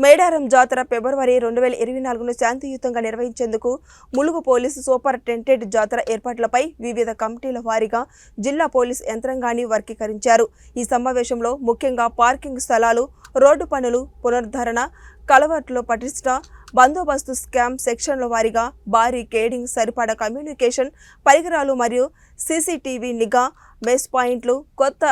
మేడారం జాతర ఫిబ్రవరి 2024ను శాంతియుతంగా నిర్వహించేందుకు ములుగు పోలీసు సూపరింటెండెంట్ జాతర ఏర్పాట్లపై వివిధ కమిటీల వారీగా జిల్లా పోలీసు యంత్రాంగాన్ని వర్గీకరించారు. ఈ సమావేశంలో ముఖ్యంగా పార్కింగ్ స్థలాలు, రోడ్డు పనులు, పునరుద్ధరణ, కలవర్టుల పటిష్ట బందోబస్తు, స్కామ్ సెక్షన్ల వారీగా భారీ కేడింగ్, సరిపడా కమ్యూనికేషన్ పరికరాలు మరియు సీసీటీవీ నిఘా, మెస్ పాయింట్లు, కొత్త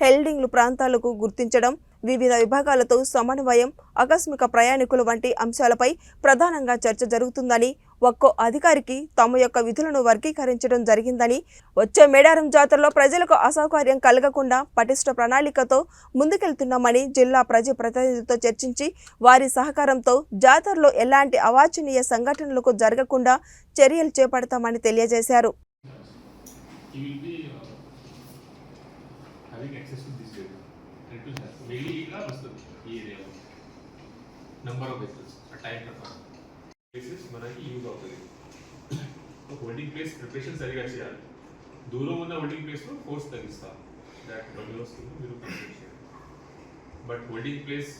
హెల్డింగ్లు ప్రాంతాలకు గుర్తించడం, వివిధ విభాగాలతో సమన్వయం, ఆకస్మిక ప్రయాణికులు వంటి అంశాలపై ప్రధానంగా చర్చ జరుగుతుందని, ఒక్కో అధికారికి తమ యొక్క విధులను వర్గీకరించడం జరిగిందని, వచ్చే మేడారం జాతరలో ప్రజలకు అసౌకర్యం కలగకుండా పటిష్ట ప్రణాళికతో ముందుకెళ్తున్నామని జిల్లా ప్రజాప్రతినిధులతో చర్చించి వారి సహకారంతో జాతరలో ఎలాంటి అవాంఛనీయ సంఘటనలకు జరగకుండా చర్యలు చేపడతామని తెలియజేశారు. Number of vehicles, a time ప్రకారం ప్లేసెస్ మనకి యూజ్ అవుతుంది. ఒక వెడ్డింగ్ ప్లేస్ ప్రిపరేషన్ సరిగా చేయాలి. దూరం ఉన్న వెడ్డింగ్ ప్లేస్లో ఫోర్స్ తగ్గిస్తాం. దాట్ బందోబస్తు మీరు కంప్లీట్ చేయాలి. But wedding place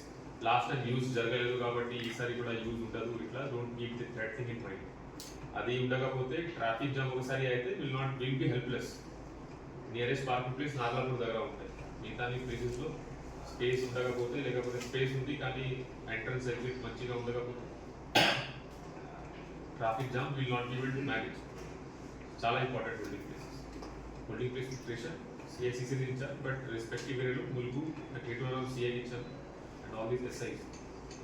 last time use జరగలేదు కాబట్టి ఈసారి కూడా యూజ్ ఉండదు. ఇట్లా don't keep that thing in mind. అది ఉండకపోతే ట్రాఫిక్ జామ్ ఒకసారి అయితే will be helpless. Nearest parking place Narlapur దగ్గర ఉంటాయి. మిగతా ప్లేసెస్లో స్పేస్ ఉండకపోతే, లేకపోతే స్పేస్ ఉంది కానీ ఎంట్రన్స్ ఎగ్జిట్ మంచిగా ఉండకపోతే traffic jam will not be able to manage. చాలా important wedding places. Wedding place preparation CICC ఇచ్చారు, బట్ రెస్పెక్టివ్ ఏరియాలో ములుగు కేటీఆర్ సిఐ ఇచ్చారు and all these SIs.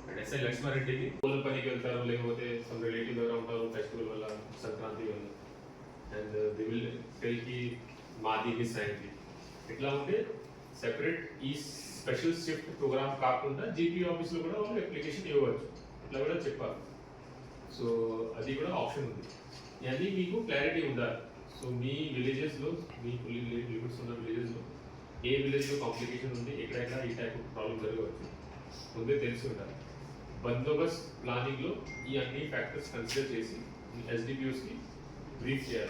And SI లక్ష్మారెడ్డికి పూల పనికి వెళ్తారు, లేకపోతే సమ్ రిలేటివ్ దగ్గర ఉంటారు ఫెస్టివల్ వల్ల, సంక్రాంతి వల్ల, అండ్ ది విల్ టెల్కి మాది మిస్ అయింది. ఇట్లా ఉంటే సెపరేట్ ఈ స్పెషల్ షిఫ్ట్ ప్రోగ్రామ్ కాకుండా జీపీ ఆఫీస్లో కూడా వాళ్ళు అప్లికేషన్ ఇవ్వచ్చు. ఇట్లా కూడా చెప్పాలి. సో అది కూడా ఆప్షన్ ఉంది. ఇవన్నీ మీకు క్లారిటీ ఉండాలి. సో మీ విలేజెస్లో, మీ లిమిట్స్ ఉన్న విలేజెస్లో ఏ విలేజ్లో కాంప్లికేషన్ ఉంది, ఎక్కడెక్కడ ఈ టైప్ ఆఫ్ ప్రాబ్లం జరగవచ్చు ముందే తెలిసి ఉండాలి. బందోబస్త్ ప్లానింగ్లో ఈ అన్ని ఫ్యాక్టర్స్ కన్సిడర్ చేసి ఎస్డిపిఓస్కి బ్రీఫ్ చేయాలి.